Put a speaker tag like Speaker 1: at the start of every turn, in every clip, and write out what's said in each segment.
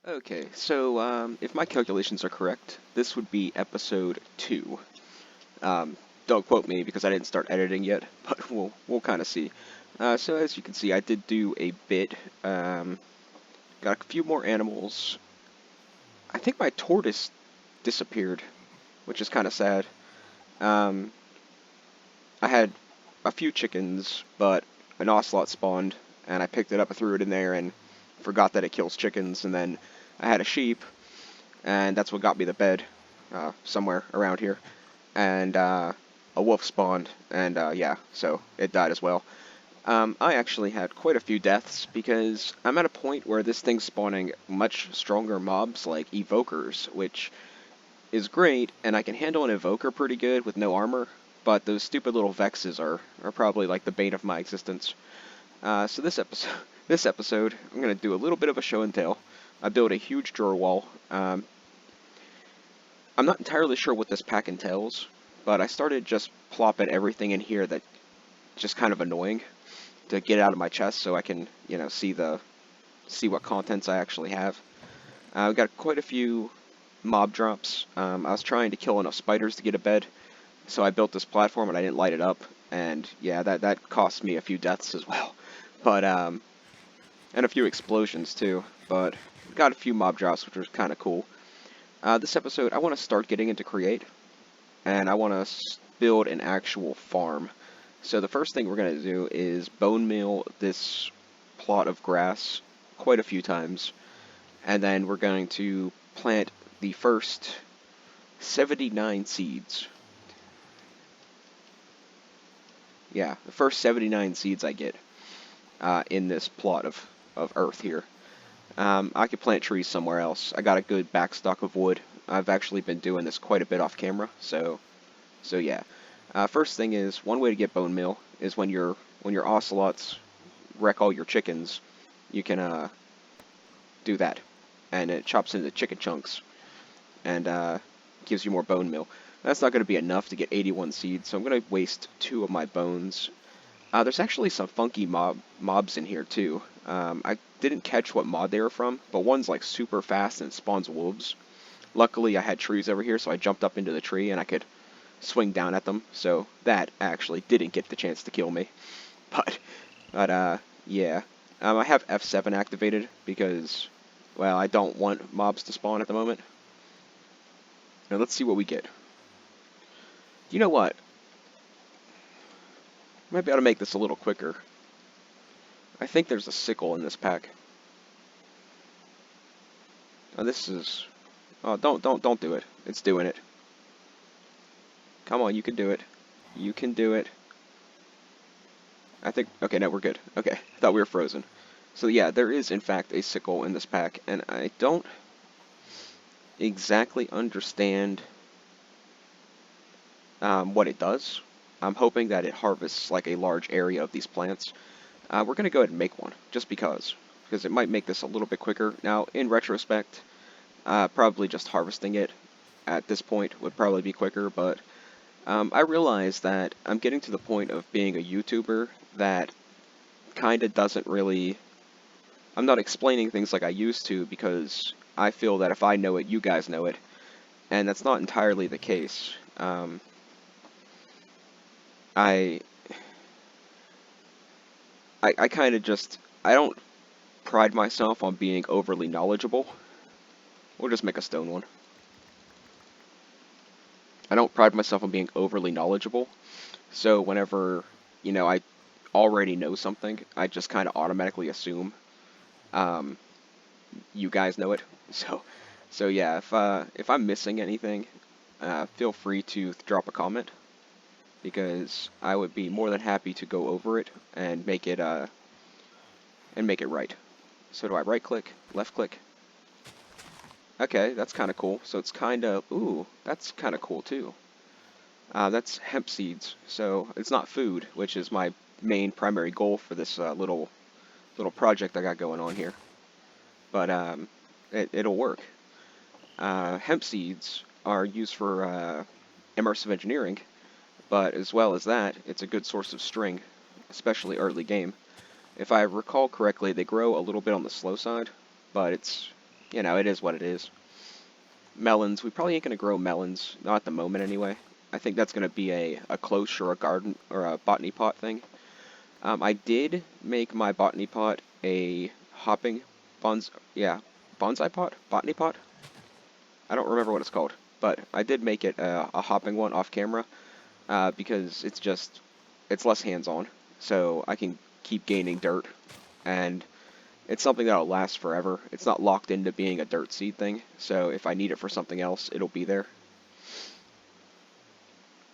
Speaker 1: Okay, so if my calculations are correct, this would be episode 2. Don't quote me because I didn't start editing yet, but we'll kind of see. So as you can see, I did do a bit. Got a few more animals. I think my tortoise disappeared, which is kind of sad. Um, I had a few chickens, but an ocelot spawned, and I picked it up and threw it in there and forgot that it kills chickens, and then I had a sheep, and that's what got me the bed somewhere around here. And a wolf spawned, and yeah, so it died as well. I actually had quite a few deaths because I'm at a point where this thing's spawning much stronger mobs like evokers, which is great, and I can handle an evoker pretty good with no armor, but those stupid little vexes are probably like the bane of my existence. So this episode, I'm gonna do a little bit of a show and tell. I built a huge drawer wall. I'm not entirely sure what this pack entails, but I started just plopping everything in here that just kind of annoying to get out of my chest so I can, see what contents I actually have. I've got quite a few mob drops. I was trying to kill enough spiders to get a bed, so I built this platform and I didn't light it up, and yeah, that cost me a few deaths as well. But and a few explosions too. But got a few mob drops, which was kind of cool. This episode, I want to start getting into create, and I want to build an actual farm. So the first thing we're going to do is bone meal this plot of grass quite a few times, and then we're going to plant the first 79 seeds. Yeah, the first 79 seeds I get in this plot of earth here. I could plant trees somewhere else. I got a good backstock of wood. I've actually been doing this quite a bit off camera, so yeah. First thing is, one way to get bone meal is when your ocelots wreck all your chickens, you can do that, and it chops into chicken chunks and gives you more bone meal. That's not going to be enough to get 81 seeds, so I'm going to waste 2 of my bones. There's actually some funky mobs in here too. I didn't catch what mod they were from, but one's like super fast and spawns wolves. Luckily, I had trees over here, so I jumped up into the tree and I could swing down at them. So that actually didn't get the chance to kill me. But yeah. I have F7 activated because, well, I don't want mobs to spawn at the moment. Now let's see what we get. You know what? Might be able to make this a little quicker. I think there's a sickle in this pack. Oh, this is... Oh, don't do it. It's doing it. Come on, you can do it. You can do it. I think... Okay, no, we're good. Okay, I thought we were frozen. So yeah, there is in fact a sickle in this pack, and I don't exactly understand what it does. I'm hoping that it harvests like a large area of these plants. We're going to go ahead and make one, just because it might make this a little bit quicker. Now, in retrospect, probably just harvesting it at this point would probably be quicker, but I realize that I'm getting to the point of being a YouTuber that kind of doesn't really... I'm not explaining things like I used to because I feel that if I know it, you guys know it, and that's not entirely the case. I kind of just... I don't pride myself on being overly knowledgeable. We'll just make a stone one. I don't pride myself on being overly knowledgeable, so whenever, I already know something, I just kind of automatically assume you guys know it. So yeah, if I'm missing anything, feel free to drop a comment, because I would be more than happy to go over it and make it right. So do I right click, left click? Okay, that's kind of cool. So it's kind of, ooh, that's kind of cool too. That's hemp seeds, so it's not food, which is my main primary goal for this little project I got going on here. But it'll work. Hemp seeds are used for immersive engineering, but as well as that, it's a good source of string, especially early game. If I recall correctly, they grow a little bit on the slow side, but it's you know, it is what it is. Melons, we probably ain't going to grow melons, not at the moment anyway. I think that's going to be a cloche or a garden or a botany pot thing. I did make my botany pot a hopping bonsai pot? Botany pot? I don't remember what it's called, but I did make it a hopping one off camera because it's less hands-on, so I can keep gaining dirt, and it's something that'll last forever. It's not locked into being a dirt seed thing, so if I need it for something else, it'll be there.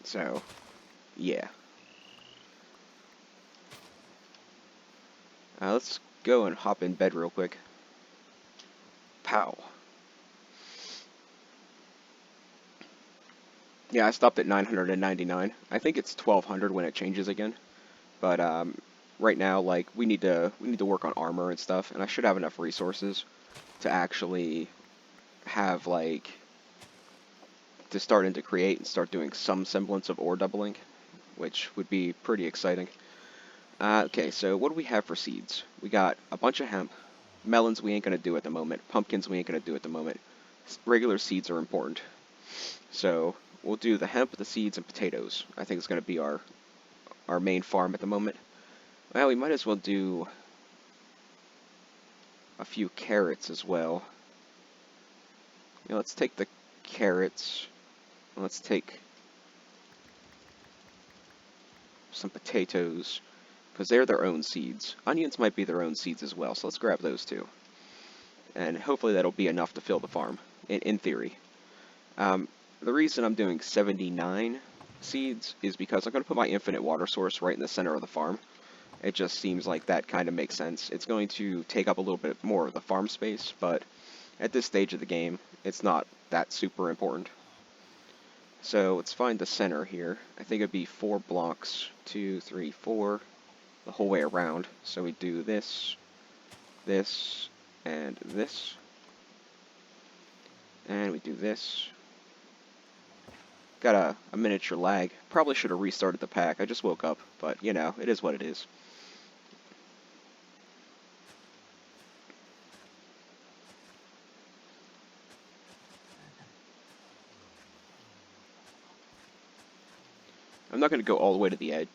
Speaker 1: So, yeah. Let's go and hop in bed real quick. Pow. Yeah, I stopped at 999. I think it's 1200 when it changes again. But right now, like we need to work on armor and stuff, and I should have enough resources to actually have like to start into create and start doing some semblance of ore doubling, which would be pretty exciting. Okay, so what do we have for seeds? We got a bunch of hemp. Melons we ain't gonna do at the moment. Pumpkins we ain't gonna do at the moment. Regular seeds are important. So we'll do the hemp, the seeds, and potatoes. I think it's gonna be our main farm at the moment. Well, we might as well do a few carrots as well. You know, let's take the carrots. Let's take some potatoes, because they're their own seeds. Onions might be their own seeds as well, so let's grab those two. And hopefully that'll be enough to fill the farm, in theory. The reason I'm doing 79 seeds is because I'm going to put my infinite water source right in the center of the farm. It just seems like that kind of makes sense. It's going to take up a little bit more of the farm space, but at this stage of the game, it's not that super important. So let's find the center here. I think it'd be 4 blocks, 2, 3, 4, the whole way around. So we do this, this, and this. And we do this. Got a miniature lag. Probably should have restarted the pack. I just woke up, but you know, it is what it is. I'm not going to go all the way to the edge.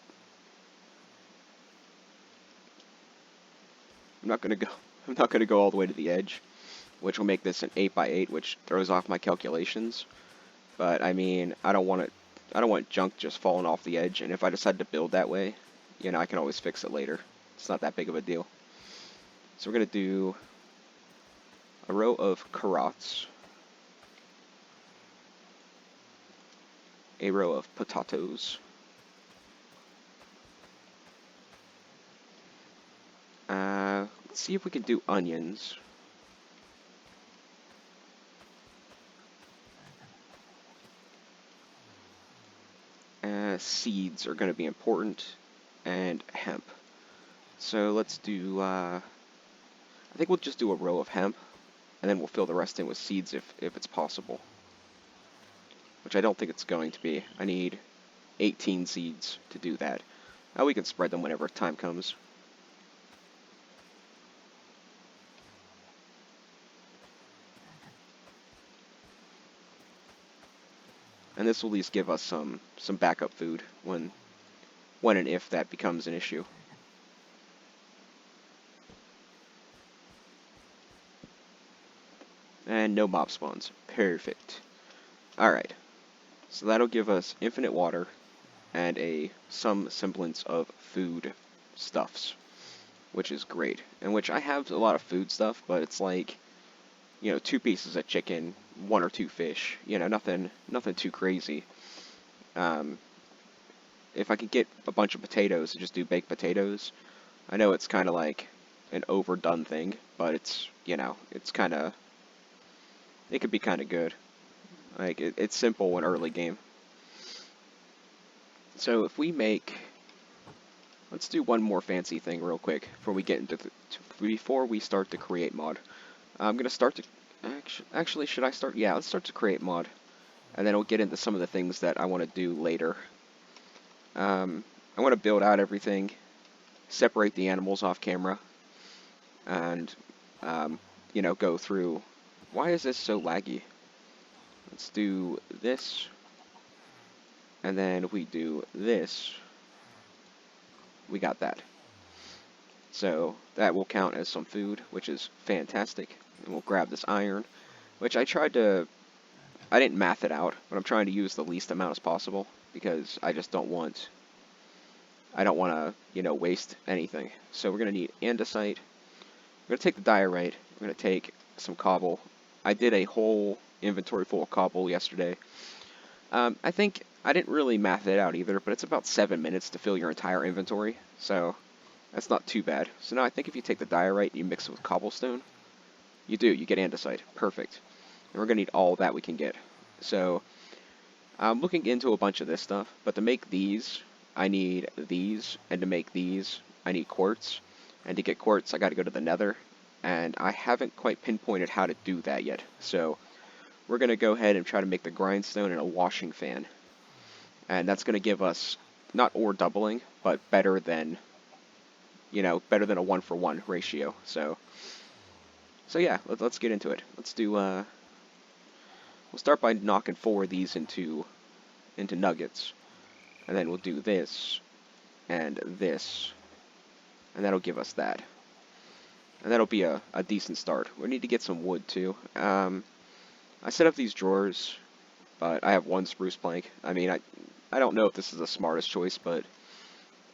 Speaker 1: I'm not going to go. I'm not going to go all the way to the edge, which will make this an 8x8, which throws off my calculations. But I mean, I don't want it. I don't want junk just falling off the edge. And if I decide to build that way, you know, I can always fix it later. It's not that big of a deal. So we're going to do a row of carrots, a row of potatoes, let's see if we can do onions. Seeds are going to be important, and hemp. So let's do, I think we'll just do a row of hemp, and then we'll fill the rest in with seeds if it's possible. Which I don't think it's going to be. I need 18 seeds to do that. Now we can spread them whenever time comes. And this will at least give us some backup food when and if that becomes an issue. And no mob spawns. Perfect. Alright. So that'll give us infinite water and some semblance of food stuffs, which is great. And which I have a lot of food stuff, but it's like, you know, 2 pieces of chicken, 1 or 2 fish, you know, nothing too crazy. If I could get a bunch of potatoes and just do baked potatoes, I know it's kind of like an overdone thing, but it's, you know, it's kind of, it could be kind of good. Like, it's simple in early game. So if we make, let's do one more fancy thing real quick before we get into before we start the create mod. I'm gonna start to actually should I start? Yeah, let's start to create mod, and then we'll get into some of the things that I want to do later. I want to build out everything, separate the animals off camera, and you know, go through Why is this so laggy? Let's do this, and then if we do this, we got that. So that will count as some food, which is fantastic. And we'll grab this iron, which I didn't math it out, but I'm trying to use the least amount as possible because I just I don't want to, waste anything. So we're going to need andesite. We're going to take the diorite. We're going to take some cobble. I did a whole inventory full of cobble yesterday. I think I didn't really math it out either, but it's about 7 minutes to fill your entire inventory, so that's not too bad. So now I think if you take the diorite and you mix it with cobblestone, you get andesite. Perfect. And we're going to need all that we can get. So I'm looking into a bunch of this stuff, but to make these, I need these, and to make these, I need quartz. And to get quartz, I got to go to the nether, and I haven't quite pinpointed how to do that yet. So we're going to go ahead and try to make the grindstone and a washing fan. And that's going to give us not ore doubling, but better than a 1-for-1 ratio. So yeah, let's get into it. Let's do, we'll start by knocking 4 of these into nuggets. And then we'll do this, and this, and that'll give us that. And that'll be a decent start. We need to get some wood, too. I set up these drawers, but I have 1 spruce plank. I mean, I don't know if this is the smartest choice, but,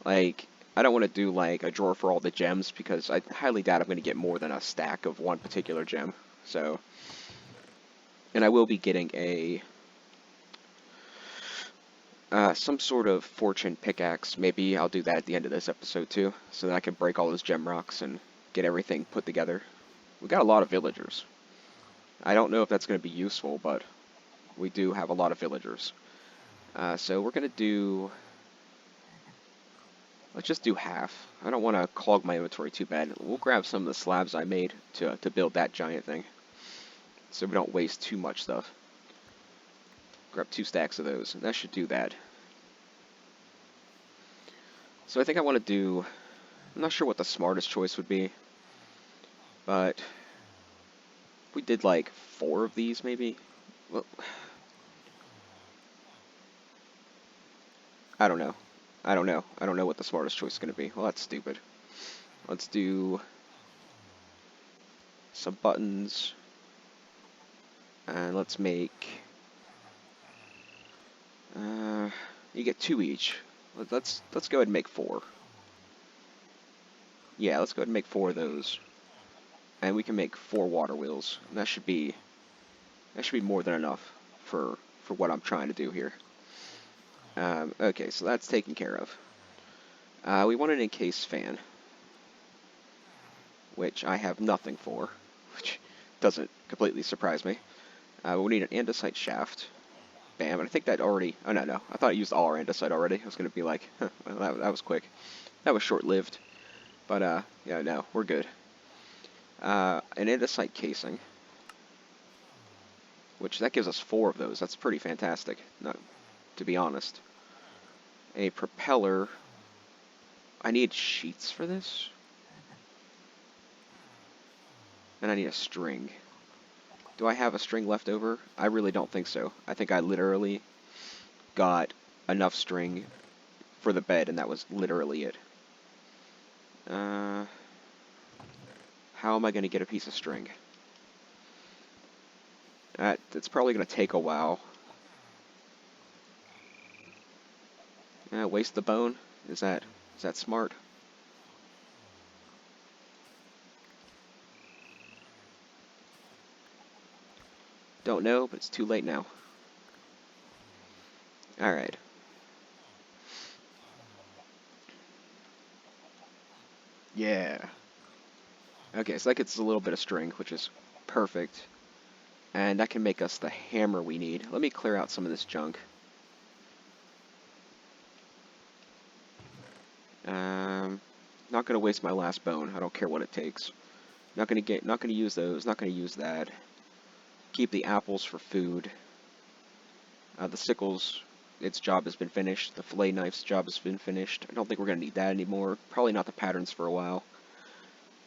Speaker 1: like, I don't want to do, like, a drawer for all the gems, because I highly doubt I'm going to get more than a stack of one particular gem. So, and I will be getting some sort of fortune pickaxe. Maybe I'll do that at the end of this episode too, so that I can break all those gem rocks and get everything put together. We got a lot of villagers. I don't know if that's going to be useful, but we do have a lot of villagers. So we're going to do... Let's just do half. I don't want to clog my inventory too bad. We'll grab some of the slabs I made to build that giant thing, so we don't waste too much stuff. Grab 2 stacks of those, and that should do that. So I think I want to do... I'm not sure what the smartest choice would be, but we did like 4 of these maybe. Well, I don't know. I don't know what the smartest choice is going to be. Well, that's stupid. Let's do some buttons, and let's make... you get 2 each. Let's go ahead and make 4. Yeah, let's go ahead and make 4 of those. And we can make 4 water wheels. And that should be more than enough for what I'm trying to do here. Okay, so that's taken care of. We want an encased fan, which I have nothing for, which doesn't completely surprise me. We'll need an andesite shaft. Bam, and I think that already... Oh, no. I thought I used all our andesite already. I was going to be like, huh, well, that was quick. That was short-lived. But, yeah, no, we're good. An andesite casing, which that gives us 4 of those. That's pretty fantastic, to be honest. A propeller. I need sheets for this. And I need a string. Do I have a string left over? I really don't think so. I think I literally got enough string for the bed, and that was literally it. How am I going to get a piece of string? It's probably going to take a while. Waste the bone? Is that smart? Don't know, but it's too late now. Alright. Yeah. Okay, so that gets a little bit of string, which is perfect. And that can make us the hammer we need. Let me clear out some of this junk. Not gonna waste my last bone. I don't care what it takes. Not gonna use those. Not gonna use that. Keep the apples for food. The sickles, its job has been finished. The fillet knife's job has been finished. I don't think we're gonna need that anymore. Probably not the patterns for a while.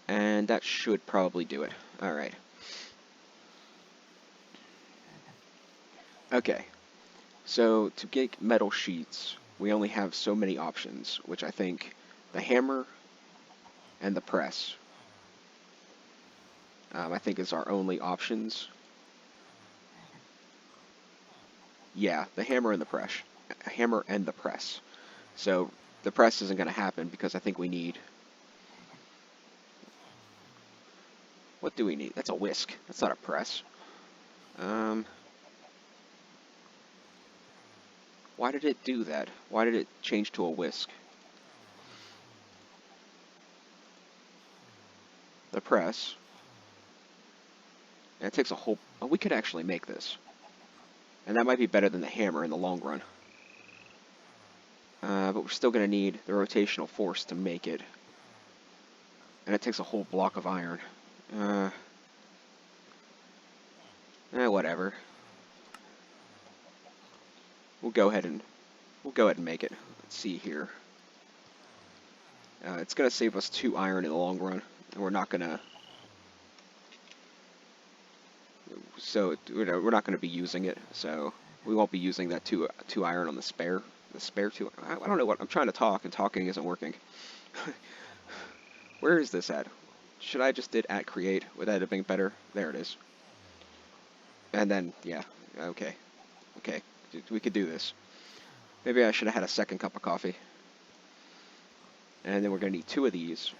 Speaker 1: And that should probably do it. Alright. Okay, so to get metal sheets, we only have so many options, which I think the hammer and the press, I think is our only options. Yeah, the hammer and the press. Hammer and the press. So the press isn't going to happen because I think we need... What do we need? That's a whisk. That's not a press. Um, why did it do that? Why did it change to a whisk? The press. And it takes a whole... Oh, we could actually make this. And that might be better than the hammer in the long run. But we're still going to need the rotational force to make it. And it takes a whole block of iron. Whatever. We'll go ahead and make it. Let's see here. It's going to save us 2 iron in the long run, and we're not going to... So we're not going to be using it. So we won't be using that 2 iron on the spare. The spare 2. I don't know what I'm trying to talk, and talking isn't working. Where is this at? Should I just did at create? Would that have been better? There it is. And then yeah, okay. We could do this. Maybe I should have had a second cup of coffee. And then we're going to need 2 of these.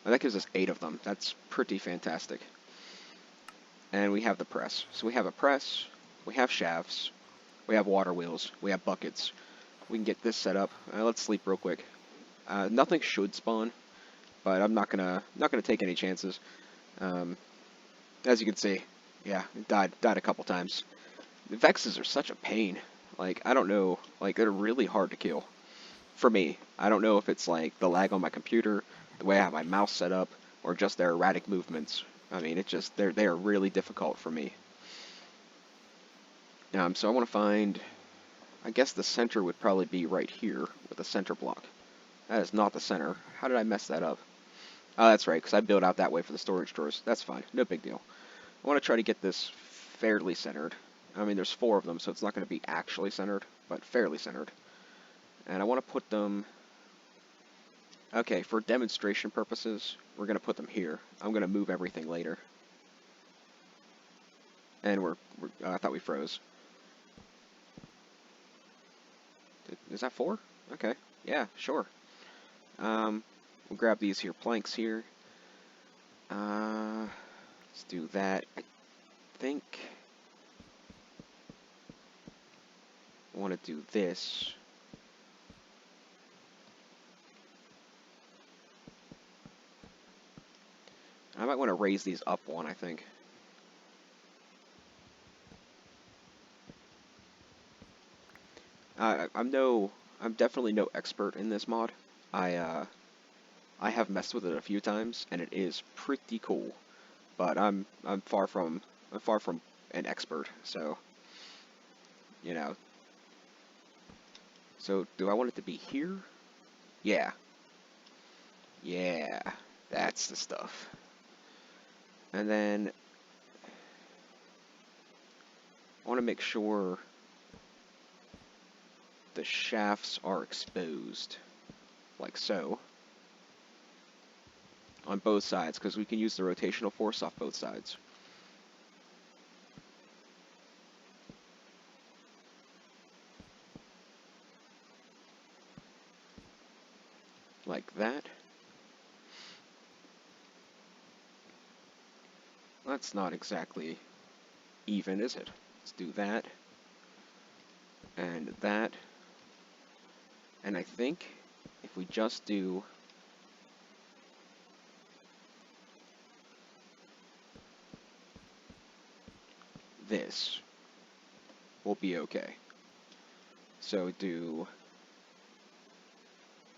Speaker 1: And that gives us 8 of them. That's pretty fantastic. And we have the press. So we have a press, we have shafts, we have water wheels, we have buckets. We can get this set up. Let's sleep real quick. Nothing should spawn, but I'm not gonna take any chances. As you can see, yeah, died a couple times. The Vexes are such a pain. Like, I don't know, like, they're really hard to kill. For me, I don't know if it's like the lag on my computer, the way I have my mouse set up, or just their erratic movements. I mean, it's just, they are really difficult for me. So I want to find, I guess the center would probably be right here with a center block. That is not the center. How did I mess that up? Oh, that's right, because I built out that way for the storage drawers. That's fine, no big deal. I want to try to get this fairly centered. I mean, there's 4 of them, so it's not going to be actually centered, but fairly centered. And I want to put them... Okay, for demonstration purposes, we're going to put them here. I'm going to move everything later. And I thought we froze. Is that 4? Okay, yeah, sure. We'll grab these here planks here. Let's do that. I think I want to do this. I might want to raise these up 1, I think. I'm definitely no expert in this mod. I have messed with it a few times, and it is pretty cool. But I'm far from an expert, so you know. So do I want it to be here? Yeah. Yeah, that's the stuff. And then I want to make sure the shafts are exposed, like so, on both sides, because we can use the rotational force off both sides. Like that. That's not exactly even, is it? Let's do that. And that. And I think if we just do this, we'll be okay. So do...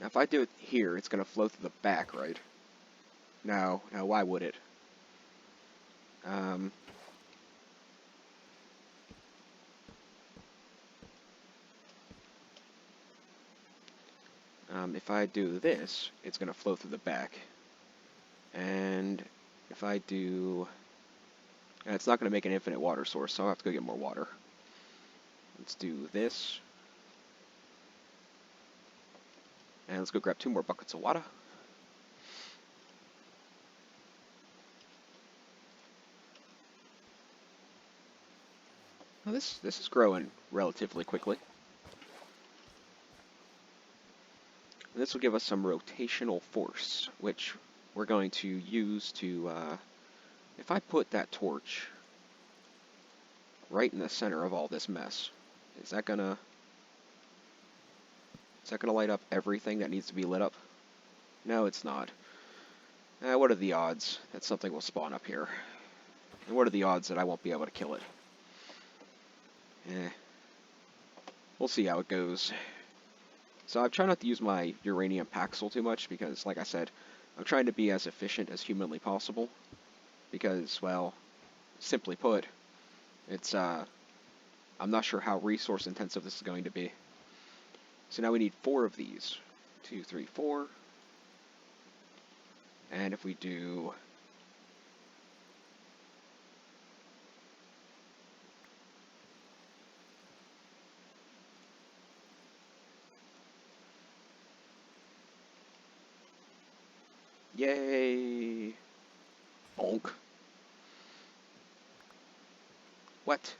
Speaker 1: Now if I do it here, it's going to flow through the back, right? No, why would it? If I do this, it's going to flow through the back. And if I do... it's not going to make an infinite water source, so I'll have to go get more water. Let's do this. And let's go grab 2 more buckets of water. Now this is growing relatively quickly. And this will give us some rotational force, which we're going to use to, if I put that torch right in the center of all this mess, is that gonna light up everything that needs to be lit up? No, it's not. What are the odds that something will spawn up here? And what are the odds that I won't be able to kill it? We'll see how it goes. So I'm trying not to use my uranium Paxil too much because, like I said, I'm trying to be as efficient as humanly possible. Because, well, simply put, it's, I'm not sure how resource intensive this is going to be. So now we need 4 of these. 2, 3, 4. And if we do... Yay! Bonk. What?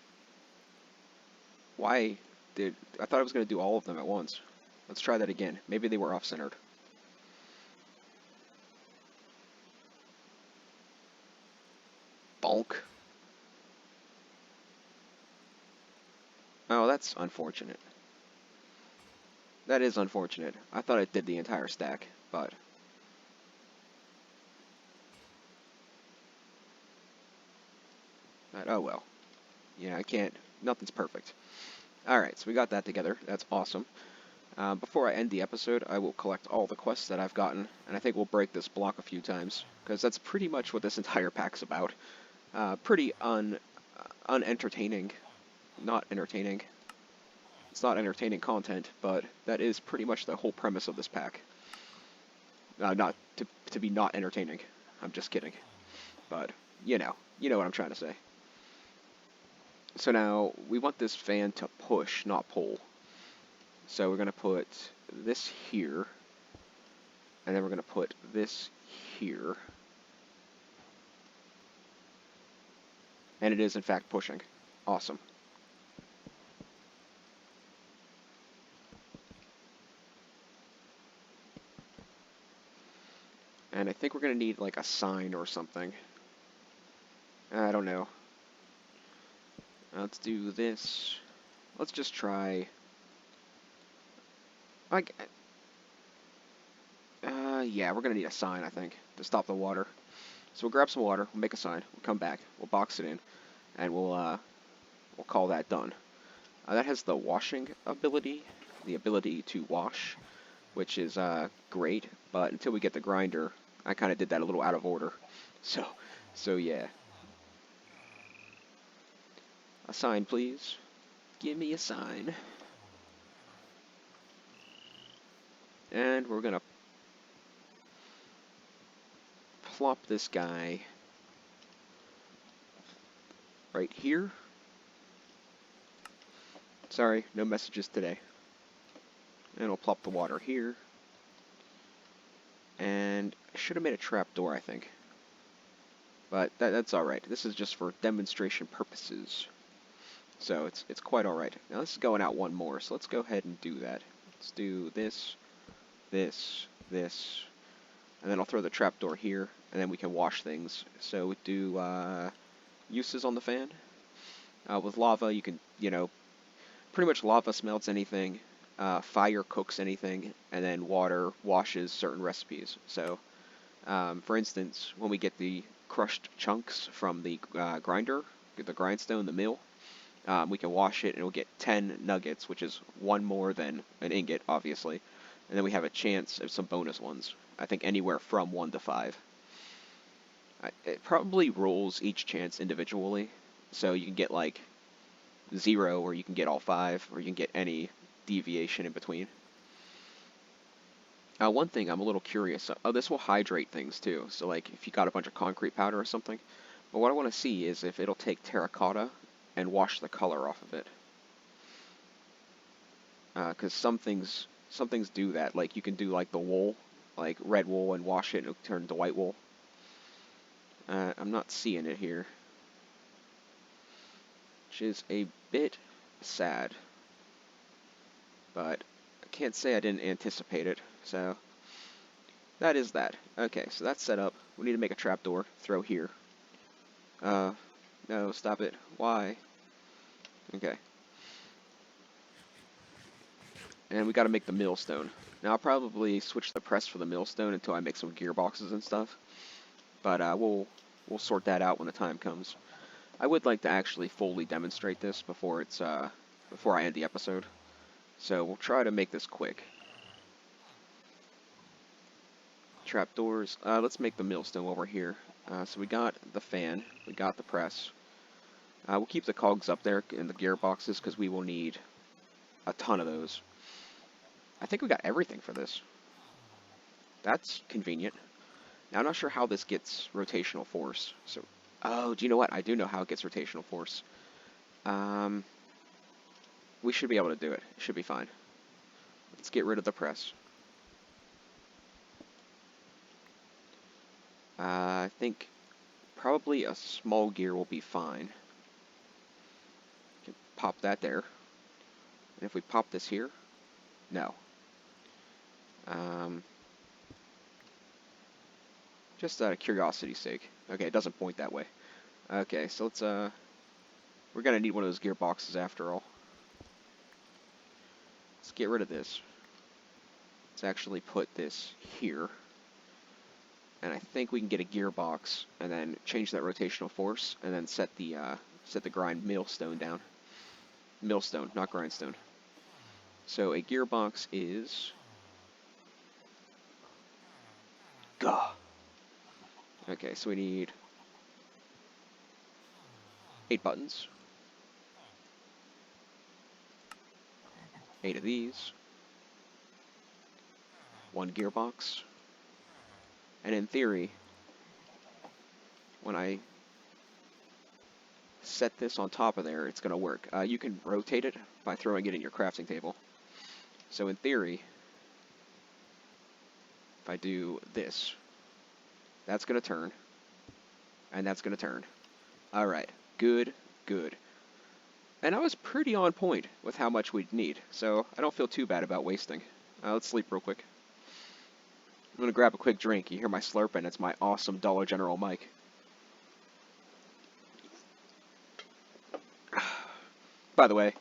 Speaker 1: Why did... I thought I was going to do all of them at once. Let's try that again. Maybe they were off-centered. Bonk. Oh, that's unfortunate. That is unfortunate. I thought it did the entire stack, but... oh well. Yeah, I can't... Nothing's perfect. Alright, so we got that together. That's awesome. Before I end the episode, I will collect all the quests that I've gotten, and I think we'll break this block a few times, because that's pretty much what this entire pack's about. Pretty unentertaining. Not entertaining. It's not entertaining content, but that is pretty much the whole premise of this pack. Not to be not entertaining. I'm just kidding. But, you know what I'm trying to say. So now, we want this fan to push, not pull. So we're going to put this here, and then we're going to put this here. And it is, in fact, pushing. Awesome. And I think we're going to need, like, a sign or something. I don't know. Let's do this. Let's just try... yeah, we're going to need a sign, I think, to stop the water. So we'll grab some water, we'll make a sign, we'll come back, we'll box it in, and we'll call that done. That has the washing ability, the ability to wash, which is great, but until we get the grinder, I kind of did that a little out of order. So yeah. A sign, please. Give me a sign. And we're going to plop this guy right here. Sorry, no messages today. And we'll plop the water here. And I should have made a trapdoor, I think. But that's alright. This is just for demonstration purposes. So it's quite alright. Now this is going out one more, so let's go ahead and do that. Let's do this, this, this, and then I'll throw the trapdoor here, and then we can wash things. So we do uses on the fan. With lava, you can, pretty much lava smelts anything, fire cooks anything, and then water washes certain recipes. So, for instance, when we get the crushed chunks from the grinder, the grindstone, the mill, we can wash it and we'll get 10 nuggets, which is 1 more than an ingot, obviously. And then we have a chance of some bonus ones. I think anywhere from 1 to 5. It probably rolls each chance individually, so you can get like 0, or you can get all 5, or you can get any deviation in between. One thing I'm a little curious, this will hydrate things too, so like if you got a bunch of concrete powder or something, but what I want to see is if it'll take terracotta and wash the color off of it. because some things do that. Like you can do like the wool, like red wool, and wash it and it'll turn to white wool. I'm not seeing it here, which is a bit sad, but I can't say I didn't anticipate it, so that is that. Okay, so that's set up. We need to make a trapdoor, throw here. No, stop it. Why? Okay. And we gotta make the millstone. Now I'll probably switch the press for the millstone until I make some gearboxes and stuff, but we'll sort that out when the time comes. I would like to actually fully demonstrate this before before I end the episode. So we'll try to make this quick. Trapdoors. Let's make the millstone while we're here. So we got the fan, we got the press. We'll keep the cogs up there in the gearboxes because we will need a ton of those. I think we got everything for this. That's convenient. Now I'm not sure how this gets rotational force. So, oh, do you know what? I do know how it gets rotational force. We should be able to do it. It should be fine. Let's get rid of the press. I think probably a small gear will be fine. Can pop that there. And if we pop this here, no. Just out of curiosity's sake. Okay, it doesn't point that way. Okay, so let's, we're gonna need one of those gearboxes after all. Let's get rid of this. Let's actually put this here. And I think we can get a gearbox and then change that rotational force and then set the grind millstone down. Millstone, not grindstone. So a gearbox is... Gah! Okay, so we need 8 buttons. 8 of these. 1 gearbox. And in theory, when I set this on top of there, it's going to work. You can rotate it by throwing it in your crafting table. So in theory, if I do this, that's going to turn, and that's going to turn. Alright, good, good. And I was pretty on point with how much we'd need, so I don't feel too bad about wasting. Let's sleep real quick. I'm going to grab a quick drink. You hear my slurping, it's my awesome Dollar General mic. By the way,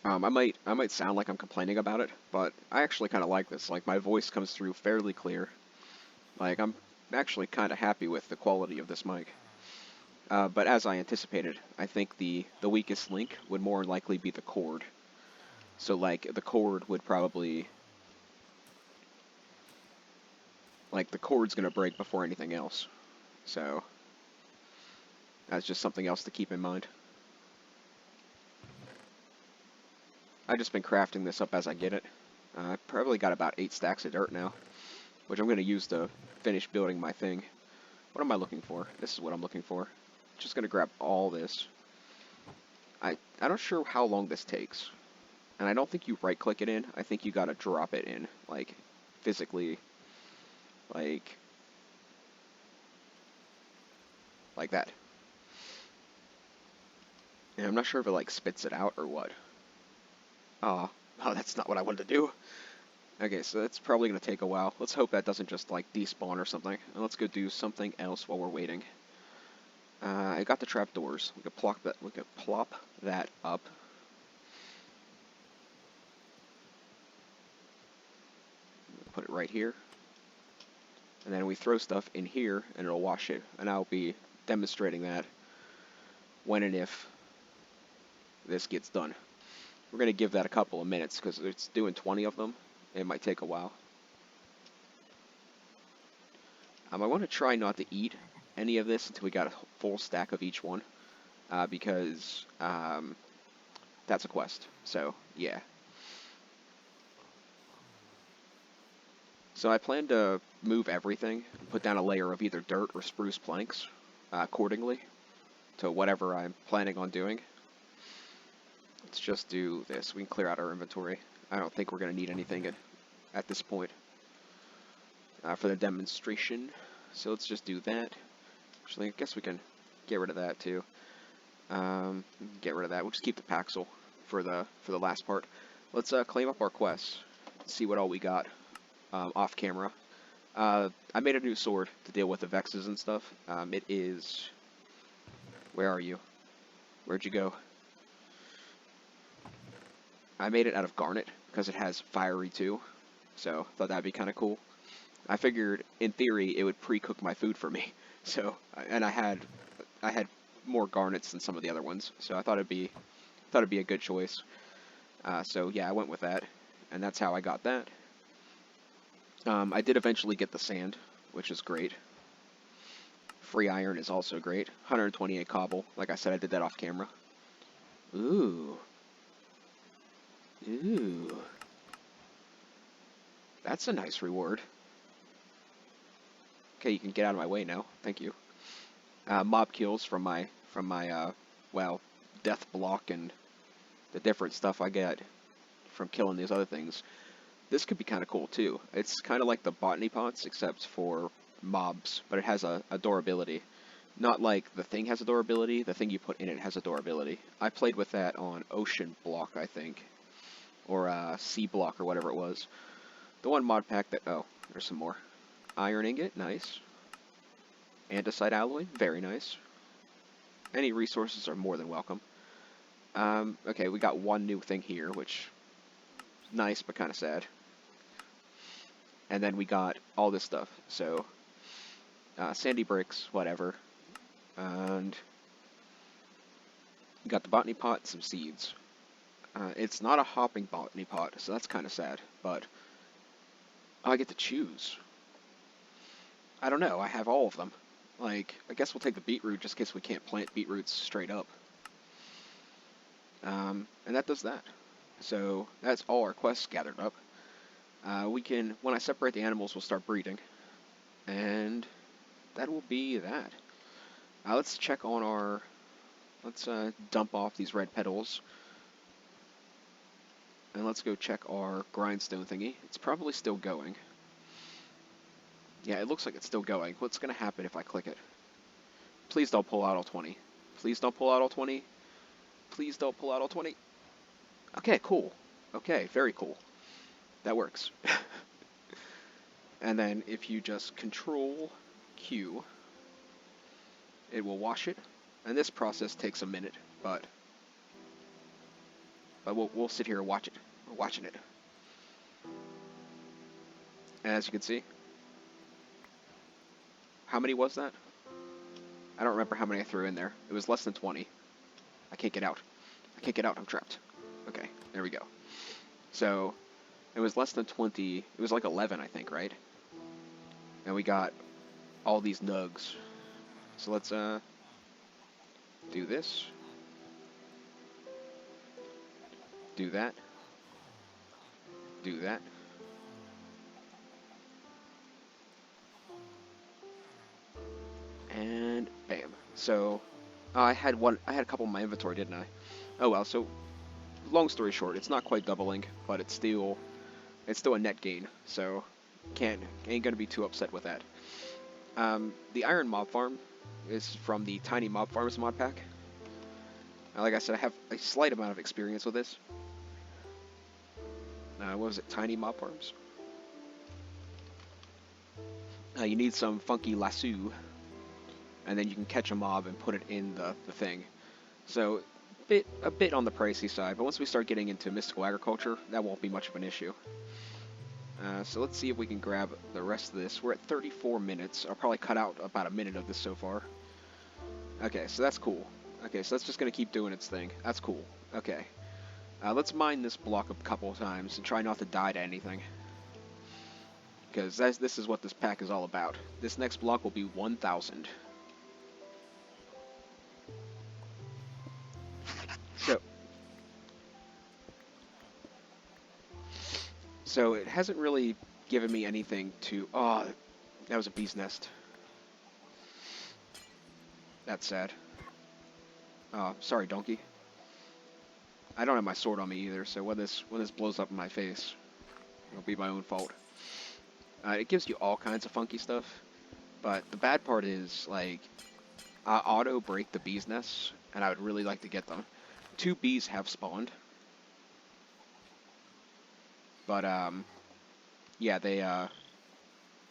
Speaker 1: I might sound like I'm complaining about it, but I actually kind of like this. Like, my voice comes through fairly clear. Like, I'm actually kind of happy with the quality of this mic. But as I anticipated, I think the weakest link would more likely be the cord. So, like, the cord would probably... Like, the cord's going to break before anything else. So, that's just something else to keep in mind. I've just been crafting this up as I get it. I've probably got about 8 stacks of dirt now, which I'm going to use to finish building my thing. What am I looking for? This is what I'm looking for. Just going to grab all this. I'm not sure how long this takes. And I don't think you right-click it in. I think you got to drop it in, like, physically. Like that. And I'm not sure if it, like, spits it out or what. Oh, that's not what I wanted to do. Okay, so that's probably going to take a while. Let's hope that doesn't just, like, despawn or something. And let's go do something else while we're waiting. I got the trapdoors. We could plop that up. Put it right here. And then we throw stuff in here, and it'll wash it. And I'll be demonstrating that when and if this gets done. We're going to give that a couple of minutes, because it's doing 20 of them. It might take a while. I want to try not to eat any of this until we got a full stack of each one, because that's a quest. So, yeah. So I plan to move everything and put down a layer of either dirt or spruce planks accordingly to whatever I'm planning on doing. let's just do this. We can clear out our inventory. I don't think we're going to need anything at this point for the demonstration. So let's just do that. Actually, I guess we can get rid of that too. Get rid of that. We'll just keep the Paxel for the last part. Let's claim up our quests. See what all we got off camera. I made a new sword to deal with the Vexes and stuff. It is... Where are you? Where'd you go? I made it out of garnet because it has fiery too. So thought that'd be kind of cool. I figured, in theory, it would pre-cook my food for me. So, and I had more garnets than some of the other ones. So I thought it'd be a good choice. So yeah, I went with that, and that's how I got that. I did eventually get the sand, which is great. Free iron is also great. 128 cobble. Like I said, I did that off camera. Ooh. Ooh. That's a nice reward. Okay, you can get out of my way now. Thank you. Mob kills from my well, death block and the different stuff I get from killing these other things. This could be kind of cool too. It's kind of like the botany pots, except for mobs, but it has a durability. Not like the thing has a durability, the thing you put in it has a durability. I played with that on Ocean Block, I think. Or Sea Block, or whatever it was. The one mod pack that... Oh, there's some more. Iron ingot, nice. Andesite alloy, very nice. Any resources are more than welcome. Okay, we got one new thing here, which is nice, but kind of sad. And then we got all this stuff, so... sandy bricks, whatever. And... we got the botany pot, some seeds. It's not a hopping botany pot, so that's kind of sad, but... I get to choose. I don't know, I have all of them. Like, I guess we'll take the beetroot just in case we can't plant beetroots straight up. And that does that. So, that's all our quests gathered up. We can, when I separate the animals, we'll start breeding. And that will be that. Let's check on our... Let's dump off these red petals. And let's go check our grindstone thingy. It's probably still going. Yeah, it looks like it's still going. What's going to happen if I click it? Please don't pull out all 20. Please don't pull out all 20. Please don't pull out all 20. Okay, cool. Okay, very cool. That works. And then if you just Control Q, it will wash it. And this process takes a minute, but we'll sit here and watch it. We're watching it. And as you can see, how many was that? I don't remember how many I threw in there. It was less than 20. I can't get out. I can't get out. I'm trapped. Okay, there we go. So, it was less than 20. It was like 11, I think, right? And we got all these nugs. So let's do this. Do that. Do that. And bam. So I had a couple in my inventory, didn't I? Oh well. So long story short, it's not quite doubling, but it's still a net gain. So ain't gonna be too upset with that. The iron mob farm is from the Tiny Mob Farms mod pack. Like I said, I have a slight amount of experience with this. What was it? Tiny Mob Farms. You need some funky lasso, and then you can catch a mob and put it in the thing. So, a bit on the pricey side, but once we start getting into mystical agriculture, that won't be much of an issue. So let's see if we can grab the rest of this. We're at 34 minutes. I'll probably cut out about a minute of this so far. Okay, so that's cool. Okay, so that's just going to keep doing its thing. That's cool. Okay. Let's mine this block a couple of times and try not to die to anything. Because this is what this pack is all about. This next block will be 1,000. So it hasn't really given me anything to... Oh, that was a bee's nest. That's sad. Oh, sorry, donkey. I don't have my sword on me either, so when this blows up in my face, it'll be my own fault. It gives you all kinds of funky stuff, but the bad part is, like, I auto break the bees' nests, and I would really like to get them. 2 bees have spawned, but yeah, they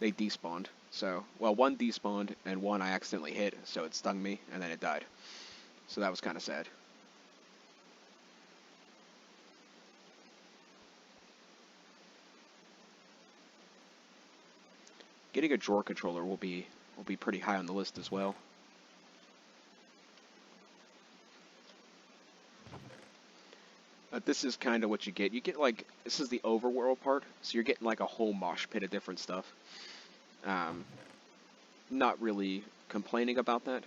Speaker 1: despawned. So, well, 1 despawned and 1 I accidentally hit, so it stung me and then it died. So that was kind of sad. Getting a drawer controller will be pretty high on the list as well. This is kind of what you get. You get, like, this is the overworld part, so you're getting like a whole mosh pit of different stuff. Not really complaining about that,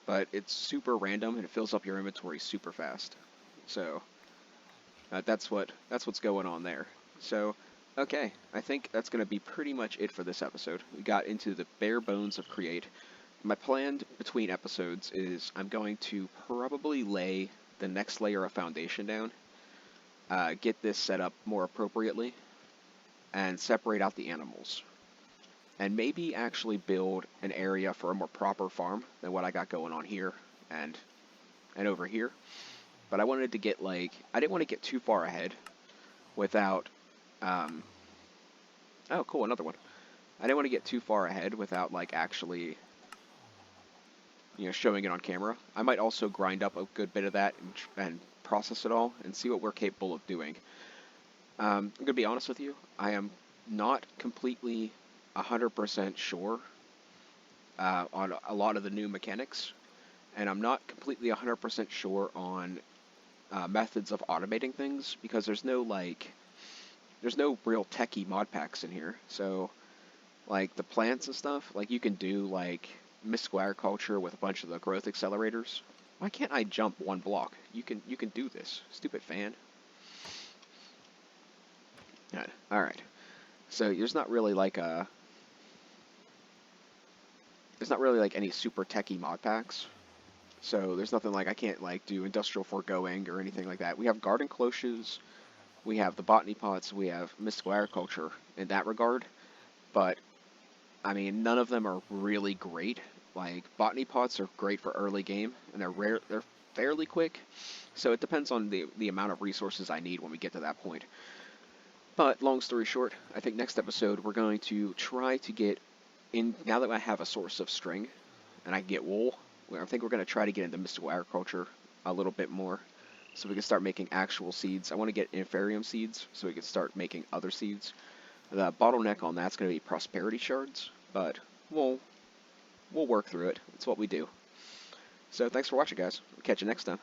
Speaker 1: but it's super random and it fills up your inventory super fast. So that's what's going on there. So okay, I think that's going to be pretty much it for this episode. We got into the bare bones of Create. My plan between episodes is I'm going to probably lay the next layer of foundation down, get this set up more appropriately, and separate out the animals. And maybe actually build an area for a more proper farm than what I got going on here and over here. But I wanted to get, like, I didn't want to get too far ahead without, oh cool, another one. I didn't want to get too far ahead without, like, actually, you know, showing it on camera. I might also grind up a good bit of that and process it all and see what we're capable of doing. I'm going to be honest with you, I am not completely 100% sure on a lot of the new mechanics, and I'm not completely 100% sure on methods of automating things, because there's no real techie mod packs in here. So, like, the plants and stuff, like, you can do, like, mystical agriculture with a bunch of the growth accelerators. Why can't I jump 1 block? You can do this, stupid fan. Alright. So there's not really like any super techie mod packs. So there's nothing like, I can't like do industrial foregoing or anything like that. We have garden cloches, we have the botany pots, we have mystical agriculture in that regard. But I mean, none of them are really great. Like, botany pots are great for early game, and they're fairly quick. So it depends on the amount of resources I need when we get to that point. But long story short, I think next episode we're going to try to get in, now that I have a source of string and I can get wool, I think we're going to try to get into mystical agriculture a little bit more so we can start making actual seeds. I want to get inferium seeds so we can start making other seeds. The bottleneck on that's going to be prosperity shards, but we'll work through it. It's what we do. So thanks for watching, guys. We'll catch you next time.